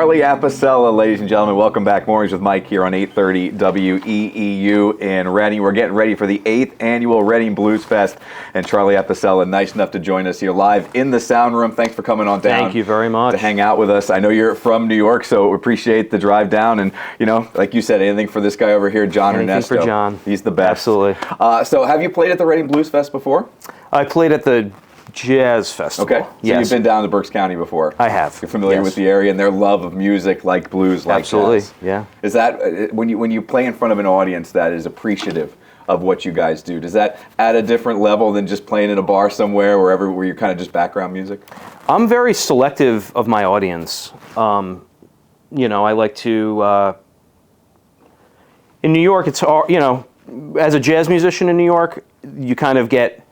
Charlie Apicella, ladies and gentlemen. Welcome back. Mornings with Mike here on 830 WEEU in Reading. We're getting ready for the 8th annual Reading Blues Fest. And Charlie Apicella, nice enough to join us here live in the sound room. Thanks for coming on down. Thank you very much. To hang out with us. I know you're from New York, so we appreciate the drive down. And, you know, like you said, anything for this guy over here, John Ernesto. Anything for John. He's the best. Absolutely. So have you played at the Reading Blues Fest before? I played at the Jazz Festival. Okay. So yes. You've been down to Berks County before. I have. You're familiar with the area and their love of music, like blues, like Absolutely. jazz. Yeah. Is that when you play in front of an audience that is appreciative of what you guys do? Does that add a different level than just playing in a bar somewhere, where you're kind of just background music? I'm very selective of my audience. You know, I like to. In New York, it's as a jazz musician in New York, you kind of get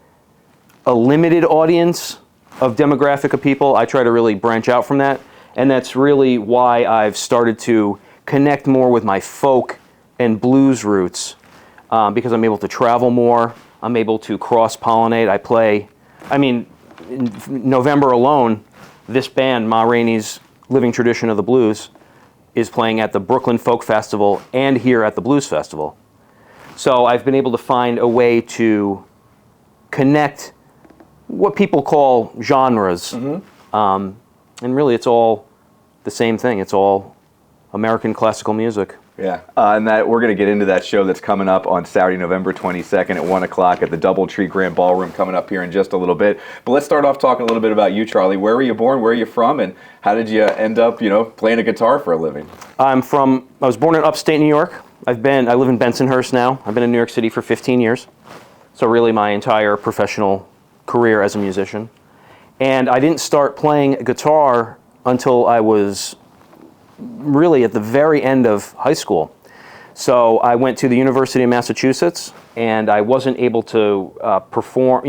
a limited audience of demographic of people. I try to really branch out from that, and that's really why I've started to connect more with my folk and blues roots, because I'm able to travel more, I'm able to cross-pollinate. In November alone, this band, Ma Rainey's Living Tradition of the Blues, is playing at the Brooklyn Folk Festival and here at the Blues Festival. So I've been able to find a way to connect what people call genres. Mm-hmm. And really it's all the same thing. It's all American classical music. Yeah, and that we're going to get into that show that's coming up on Saturday, November 22nd at 1 o'clock at the Doubletree Grand Ballroom coming up here in just a little bit. But let's start off talking a little bit about you, Charlie. Where were you born? Where are you from? And how did you end up, playing a guitar for a living? I was born in upstate New York. I live in Bensonhurst now. I've been in New York City for 15 years. So really my entire professional career as a musician. And I didn't start playing guitar until I was really at the very end of high school. So I went to the University of Massachusetts, and I wasn't able to perform,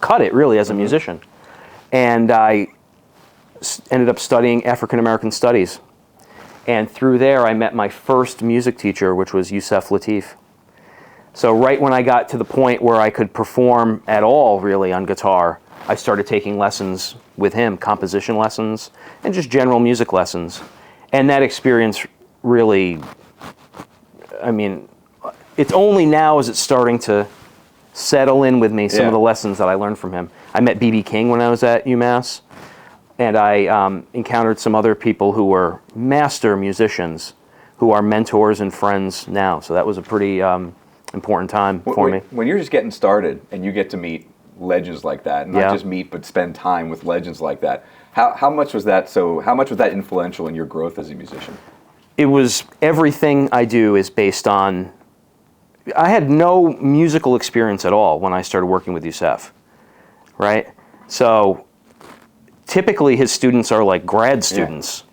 cut it really as a musician. And I ended up studying African American studies. And through there, I met my first music teacher, which was Yusef Latif. So right when I got to the point where I could perform at all, really, on guitar, I started taking lessons with him, composition lessons, and just general music lessons. And that experience really, it's only now is it starting to settle in with me, some of the lessons that I learned from him. I met B.B. King when I was at UMass, and I encountered some other people who were master musicians who are mentors and friends now. So that was a pretty important time for me. When you're just getting started and you get to meet legends like that, and not just meet but spend time with legends like that, how much was that influential in your growth as a musician? It was, everything I do is based on, I had no musical experience at all when I started working with Yusef, right? So typically his students are like grad students.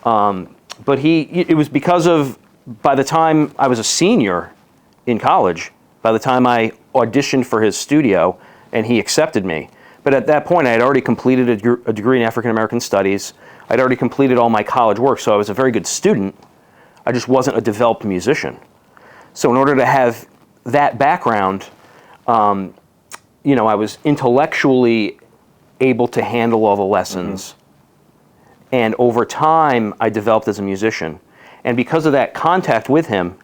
But it was because of, by the time I was a senior in college, by the time I auditioned for his studio and he accepted me. But at that point I had already completed a degree in African American Studies. I'd already completed all my college work, so I was a very good student. I just wasn't a developed musician. So in order to have that background, I was intellectually able to handle all the lessons. Mm-hmm. And over time, I developed as a musician. And because of that contact with him,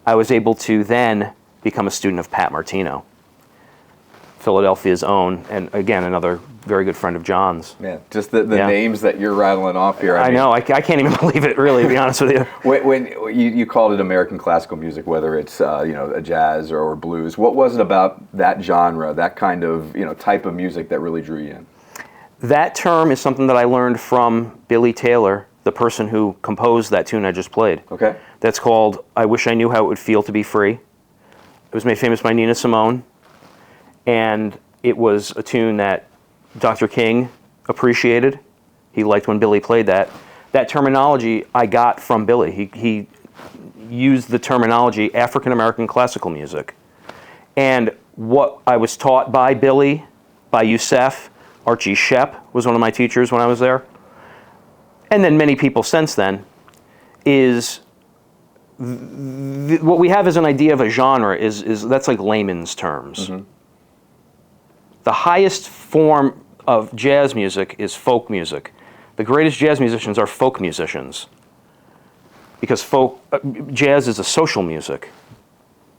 I was able to then become a student of Pat Martino, Philadelphia's own, and again, another very good friend of John's. Yeah, just the names that you're rattling off here. I know, I can't even believe it, really, to be honest with you. When you called it American classical music, whether it's a jazz or blues, what was it about that genre, that kind of type of music that really drew you in? That term is something that I learned from Billy Taylor, the person who composed that tune I just played. Okay. That's called I Wish I Knew How It Would Feel to Be Free. It was made famous by Nina Simone, and it was a tune that Dr. King appreciated. He liked when Billy played that. That terminology I got from Billy. He used the terminology African American classical music. And what I was taught by Billy, by Yusef, Archie Shepp was one of my teachers when I was there, and then many people since then, is what we have as an idea of a genre is that's like layman's terms. Mm-hmm. The highest form of jazz music is folk music. The greatest jazz musicians are folk musicians, because jazz is a social music.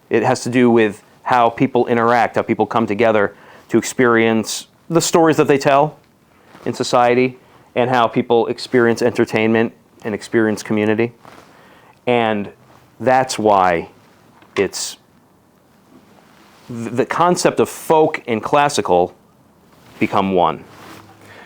It has to do with how people interact, how people come together to experience the stories that they tell in society, and how people experience entertainment and experience community. And that's why it's the concept of folk and classical become one.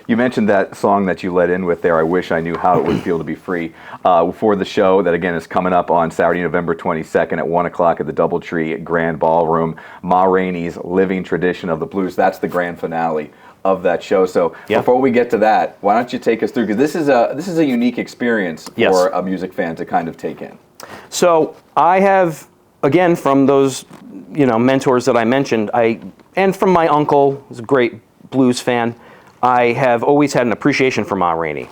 You mentioned that song that you led in with there, I Wish I Knew How It Would Feel to Be Free, for the show that, again, is coming up on Saturday, November 22nd at 1 o'clock at the Doubletree Grand Ballroom. Ma Rainey's Living Tradition of the Blues. That's the grand finale of that show. So before we get to that, why don't you take us through, because this is a unique experience for a music fan to kind of take in. So I have, again, from those mentors that I mentioned, and from my uncle, who's a great blues fan, I have always had an appreciation for Ma Rainey.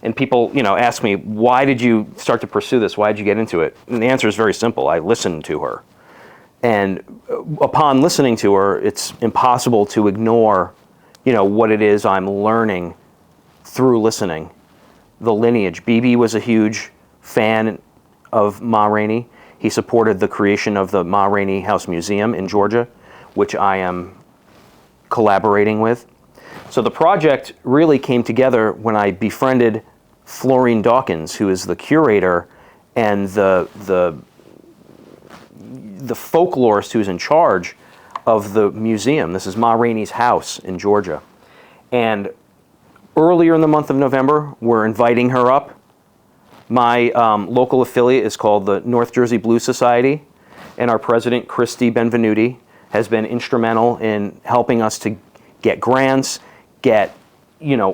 And people, ask me, why did you start to pursue this? Why did you get into it? And the answer is very simple. I listened to her. And upon listening to her, it's impossible to ignore, what it is I'm learning through listening. The lineage. BB was a huge fan of Ma Rainey. He supported the creation of the Ma Rainey House Museum in Georgia, which I am collaborating with. So the project really came together when I befriended Florine Dawkins, who is the curator and the folklorist who's in charge of the museum. This is Ma Rainey's house in Georgia. And earlier in the month of November, we're inviting her up. My local affiliate is called the North Jersey Blues Society, and our president, Christy Benvenuti, has been instrumental in helping us to get grants, get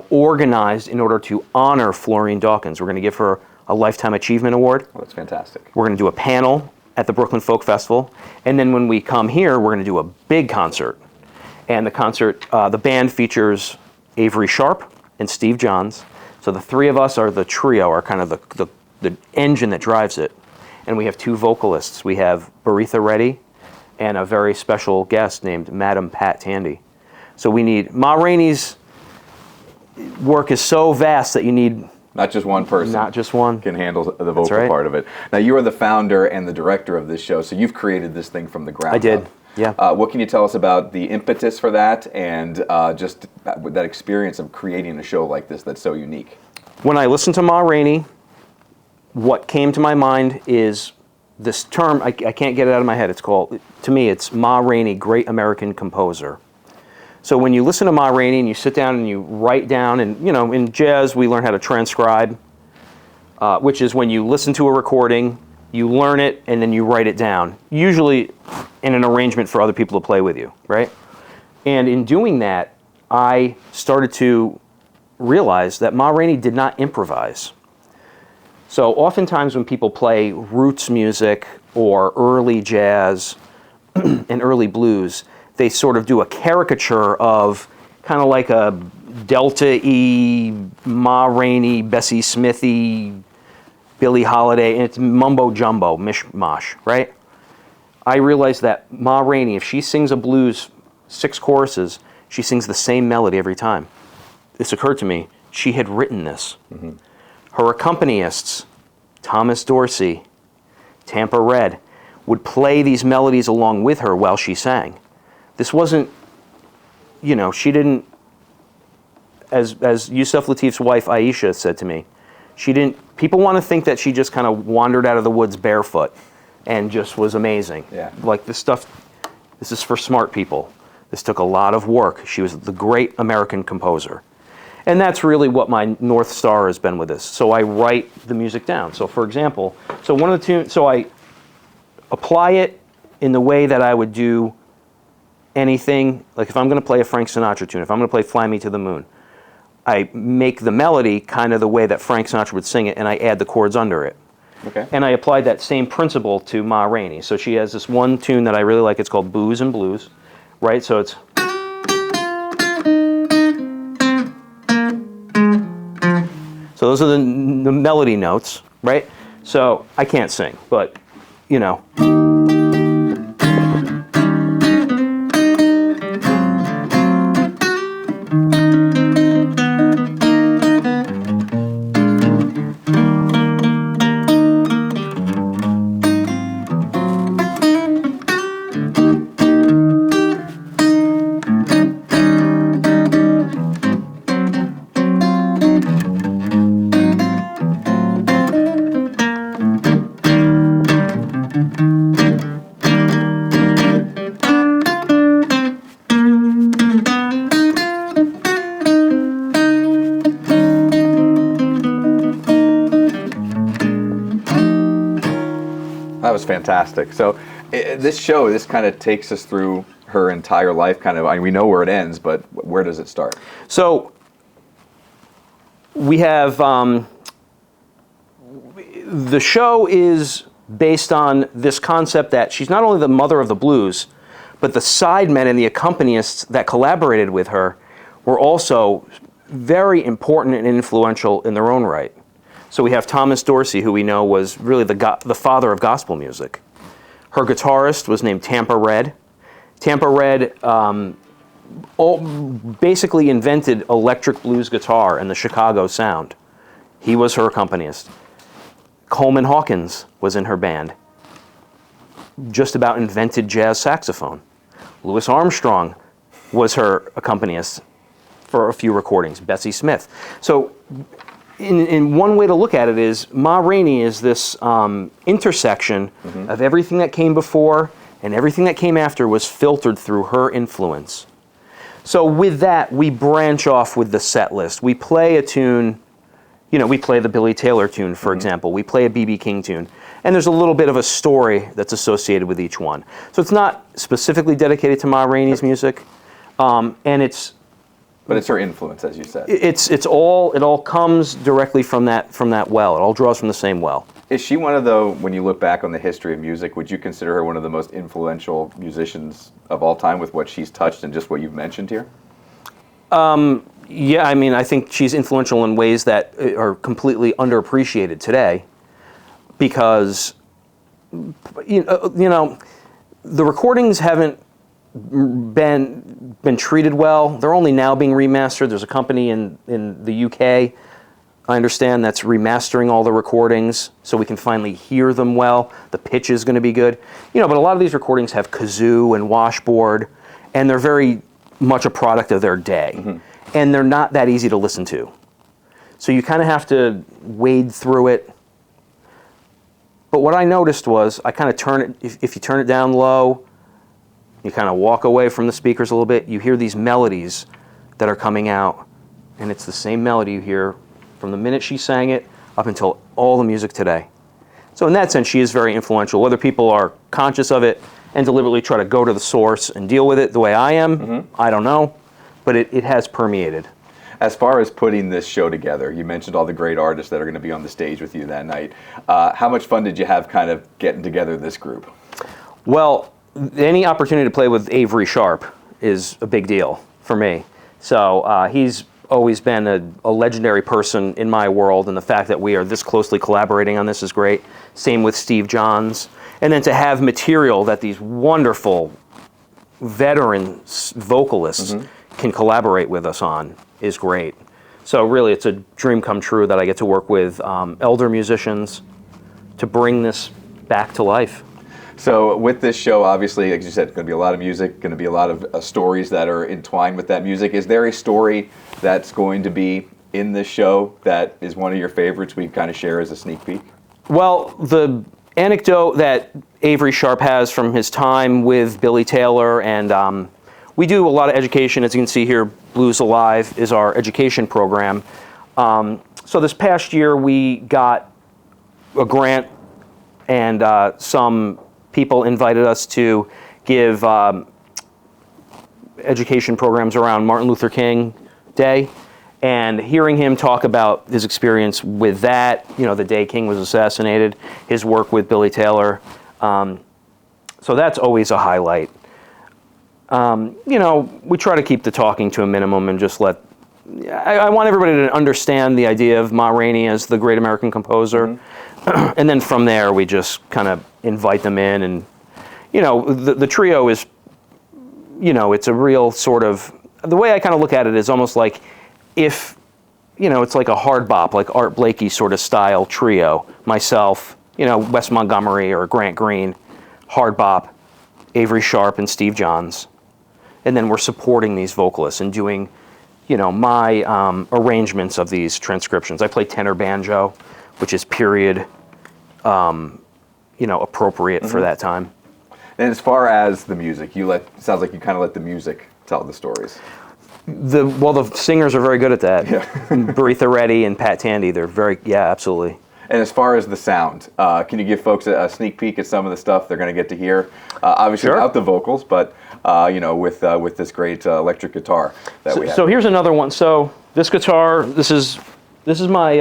organized in order to honor Florine Dawkins. We're going to give her a Lifetime Achievement Award. Oh, that's fantastic. We're going to do a panel at the Brooklyn Folk Festival, and then when we come here, we're going to do a big concert. And the concert, the band features Avery Sharp and Steve Johns. So the three of us are the trio, are kind of the engine that drives it. And we have two vocalists. We have Baritha Reddy and a very special guest named Madam Pat Tandy. So we need, Ma Rainey's work is so vast that you need not just one person. Not just one. Can handle the vocal part of it. Now, you are the founder and the director of this show, so you've created this thing from the ground up. I did, yeah. What can you tell us about the impetus for that and just that experience of creating a show like this that's so unique? When I listened to Ma Rainey, what came to my mind is this term, I can't get it out of my head. It's called, to me, it's Ma Rainey, Great American Composer. So when you listen to Ma Rainey and you sit down and you write down, and in jazz we learn how to transcribe, which is when you listen to a recording, you learn it, and then you write it down, usually in an arrangement for other people to play with you, right? And in doing that, I started to realize that Ma Rainey did not improvise. So oftentimes when people play roots music or early jazz and early blues, they sort of do a caricature of kind of like a Delta E, Ma Rainey, Bessie Smithy, Billie Holiday, and it's mumbo jumbo, mishmash, right? I realized that Ma Rainey, if she sings a blues 6 choruses, she sings the same melody every time. This occurred to me. She had written this. Mm-hmm. Her accompanists, Thomas Dorsey, Tampa Red, would play these melodies along with her while she sang. This wasn't, she didn't, as Yusef Lateef's wife Aisha said to me, people want to think that she just kind of wandered out of the woods barefoot and just was amazing. Yeah. Like this is for smart people. This took a lot of work. She was the great American composer. And that's really what my North Star has been with this. So I write the music down. So for example, one of the tunes, so I apply it in the way that I would do anything, like if I'm going to play a Frank Sinatra tune, if I'm going to play Fly Me to the Moon, I make the melody kind of the way that Frank Sinatra would sing it, and I add the chords under it. Okay. And I applied that same principle to Ma Rainey. So she has this one tune that I really like. It's called Booze and Blues, right? So it's... So those are the melody notes, right? So I can't sing, but, That was fantastic. So this show, this kind of takes us through her entire life, kind of. I mean, we know where it ends, but where does it start? So we have, the show is based on this concept that she's not only the mother of the blues, but the sidemen and the accompanists that collaborated with her were also very important and influential in their own right. So we have Thomas Dorsey, who we know was really the father of gospel music. Her guitarist was named Tampa Red. Tampa Red basically invented electric blues guitar and the Chicago sound. He was her accompanist. Coleman Hawkins was in her band. Just about invented jazz saxophone. Louis Armstrong was her accompanist for a few recordings. Bessie Smith. So in one way to look at it is Ma Rainey is this intersection of everything that came before and everything that came after was filtered through her influence. So with that, we branch off with the set list. We play a tune, we play the Billy Taylor tune, for example. We play a B.B. King tune. And there's a little bit of a story that's associated with each one. So it's not specifically dedicated to Ma Rainey's music, and it's... But it's her influence, as you said. It all comes directly from that well. It all draws from the same well. Is she one of when you look back on the history of music, would you consider her one of the most influential musicians of all time with what she's touched and just what you've mentioned here? Yeah, I mean, I think she's influential in ways that are completely underappreciated today because, the recordings haven't been treated well. They're only now being remastered. There's a company in the UK, I understand, that's remastering all the recordings so we can finally hear them well. The pitch is going to be good. But a lot of these recordings have kazoo and washboard, and they're very much a product of their day. And they're not that easy to listen to. So you kind of have to wade through it. But what I noticed was I kind of turn it, if you turn it down low, you kind of walk away from the speakers a little bit, you hear these melodies that are coming out, and it's the same melody you hear from the minute she sang it up until all the music today. So in that sense, she is very influential. Whether people are conscious of it and deliberately try to go to the source and deal with it the way I am, I don't know, but it has permeated. As far as putting this show together, you mentioned all the great artists that are going to be on the stage with you that night. How much fun did you have kind of getting together this group? Well, any opportunity to play with Avery Sharp is a big deal for me. So he's always been a legendary person in my world, and the fact that we are this closely collaborating on this is great. Same with Steve Johns. And then to have material that these wonderful veteran vocalists can collaborate with us on is great. So really, it's a dream come true that I get to work with elder musicians to bring this back to life. So with this show, obviously, like you said, going to be a lot of music, going to be a lot of stories that are entwined with that music. Is there a story that's going to be in this show that is one of your favorites we kind of share as a sneak peek? Well, the anecdote that Avery Sharp has from his time with Billy Taylor, and we do a lot of education. As you can see here, Blues Alive is our education program. So this past year, we got a grant, and some people invited us to give education programs around Martin Luther King Day, and hearing him talk about his experience with that, the day King was assassinated, his work with Billy Taylor. So that's always a highlight. We try to keep the talking to a minimum and just I want everybody to understand the idea of Ma Rainey as the great American composer. And then from there, we just kind of invite them in. And, the trio is, it's a real sort of, the way I kind of look at it is almost like if, it's like a hard bop, like Art Blakey sort of style trio. Myself, Wes Montgomery or Grant Green, hard bop, Avery Sharp and Steve Johns. And then we're supporting these vocalists and doing, my arrangements of these transcriptions. I play tenor banjo, which is period, appropriate for that time. And as far as the music, sounds like you kind of let the music tell the stories. The singers are very good at that. Yeah. Beretha Reddy and Pat Tandy, they're absolutely. And as far as the sound, can you give folks a sneak peek at some of the stuff they're going to get to hear? Obviously, Sure. without the vocals, but with this great electric guitar that we have. So here's another one. So this guitar, this is my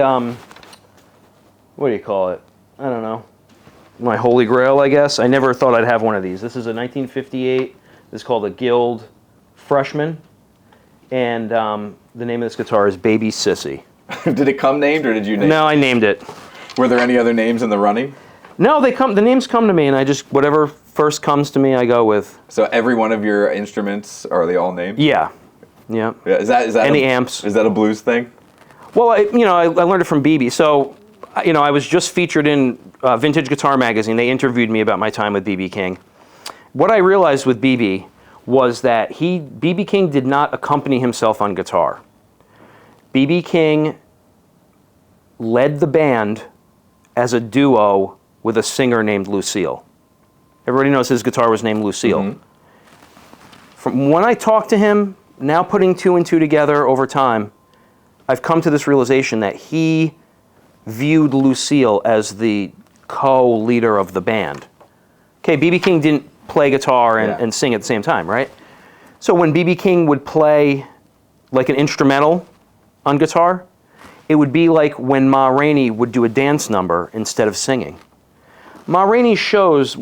what do you call it? I don't know. My holy grail, I guess. I never thought I'd have one of these. This is a 1958. This is called a Guild Freshman, and the name of this guitar is Baby Sissy. Did it come named, or did you name it? No, I named it. Were there any other names in the running? No, the names come to me, and I just, whatever first comes to me, I go with. So every one of your instruments, are they all named? Yeah. Yeah. Is that And the amps. Is that a blues thing? Well, I learned it from BB. So, I was just featured in Vintage Guitar Magazine. They interviewed me about my time with BB King. What I realized with BB was that BB King did not accompany himself on guitar. BB King led the band as a duo with a singer named Lucille. Everybody knows his guitar was named Lucille. Mm-hmm. From when I talked to him, now putting two and two together over time, I've come to this realization that he viewed Lucille as the co-leader of the band. Okay, BB King didn't play guitar and sing at the same time, right? So when BB King would play like an instrumental on guitar, it would be like when Ma Rainey would do a dance number instead of singing. Ma Rainey's shows,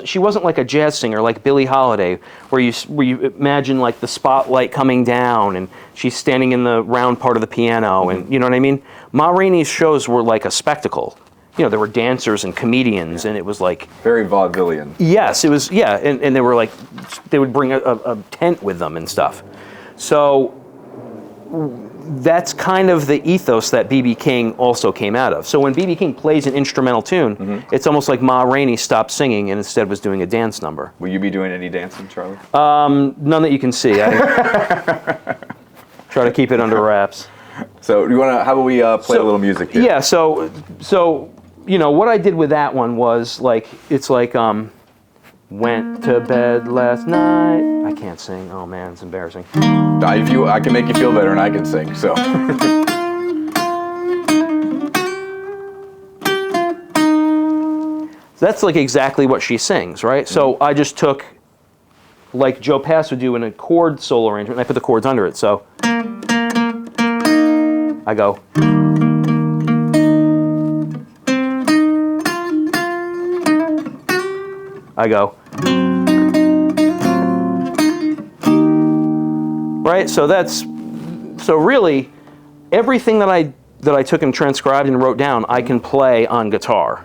she wasn't like a jazz singer like Billie Holiday, where you imagine like the spotlight coming down and she's standing in the round part of the piano, and you know what I mean? Ma Rainey's shows were like a spectacle. There were dancers and comedians, and it was like very vaudevillian. Yes, it was. Yeah, and they were like, they would bring a tent with them and stuff. So that's kind of the ethos that BB King also came out of. So when BB King plays an instrumental tune, it's almost like Ma Rainey stopped singing and instead was doing a dance number. Will you be doing any dancing, Charlie? None that you can see. I try to keep it under wraps. So how about we play a little music here? Yeah. So what I did with that one was went to bed last night. I can't sing. Oh man, it's embarrassing. I can make you feel better, and I can sing. So. That's like exactly what she sings, right? So I just took, like Joe Pass would do in a chord solo arrangement, and I put the chords under it. So I go. I go. Right? So really everything that I took and transcribed and wrote down, I can play on guitar.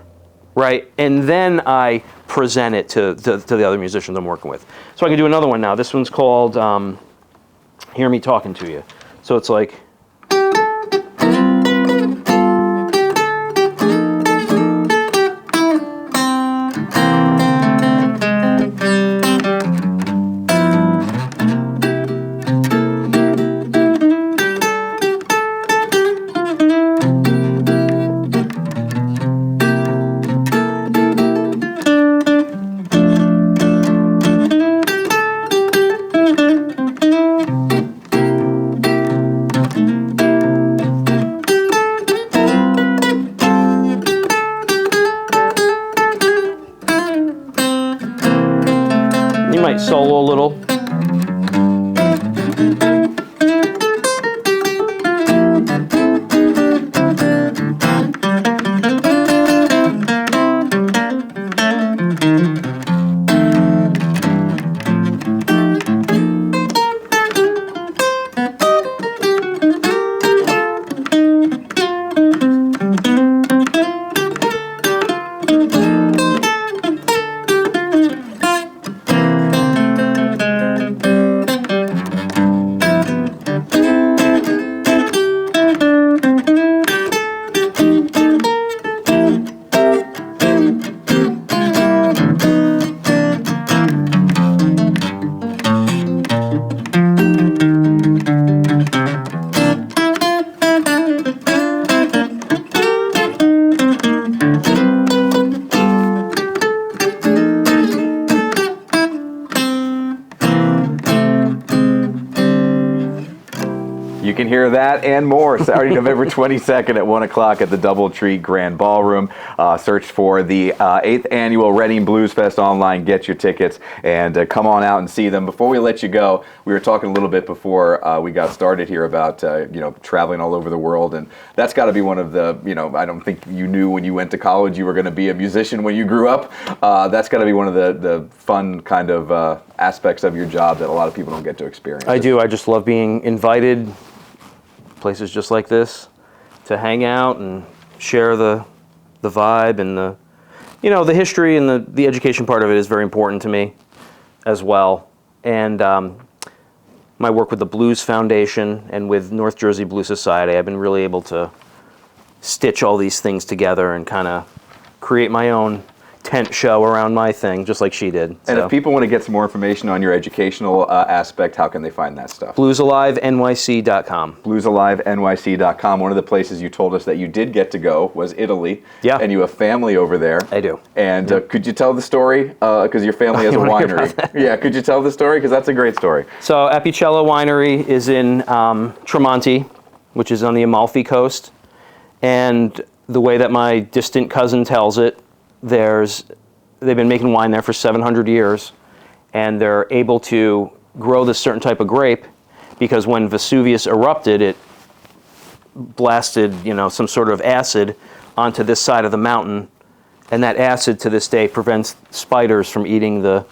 Right? And then I present it to the other musicians I'm working with. So I can do another one now. This one's called Hear Me Talking to You. So it's like solo a little. hear that and more Saturday, November 22nd at 1 o'clock at the Doubletree Grand Ballroom. Search for the 8th Annual Reading Blues Fest online. Get your tickets and come on out and see them. Before we let you go, we were talking a little bit before we got started here about traveling all over the world, and that's got to be one of the, I don't think you knew when you went to college you were going to be a musician when you grew up. That's got to be one of the fun kind of aspects of your job that a lot of people don't get to experience. I do. I just love being invited places just like this to hang out and share the vibe and the history and the education part of it is very important to me as well. And my work with the Blues Foundation and with North Jersey Blues Society, I've been really able to stitch all these things together and kind of create my own tent show around my thing, just like she did. And if people want to get some more information on your educational aspect, how can they find that stuff? BluesAliveNYC.com. BluesAliveNYC.com. One of the places you told us that you did get to go was Italy. Yeah. And you have family over there. I do. And could you tell the story? Because your family has a winery. Yeah, could you tell the story? Because that's a great story. So Apicella Winery is in Tremonti, which is on the Amalfi Coast. And the way that my distant cousin tells it, they've been making wine there for 700 years, and they're able to grow this certain type of grape because when Vesuvius erupted, it blasted, some sort of acid onto this side of the mountain, and that acid to this day prevents spiders from eating the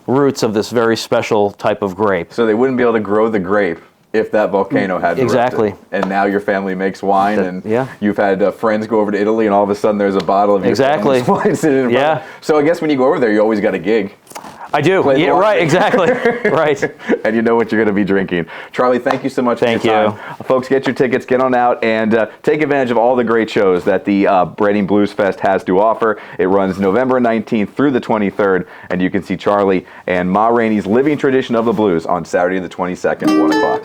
roots of this very special type of grape. So they wouldn't be able to grow the grape if that volcano had erupted. Exactly. And now your family makes wine, and yeah. You've had friends go over to Italy, and all of a sudden there's a bottle of your family's wine sitting in front of you. So I guess when you go over there, you always got a gig. I do. Yeah, right, exactly. Right. And you know what you're going to be drinking. Charlie, thank you so much for your time. Folks, get your tickets, get on out, and take advantage of all the great shows that the Reading Blues Fest has to offer. It runs November 19th through the 23rd, and you can see Charlie and Ma Rainey's Living Tradition of the Blues on Saturday the 22nd at 1 o'clock.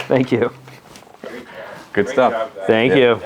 Thank you. Good stuff. Thank you.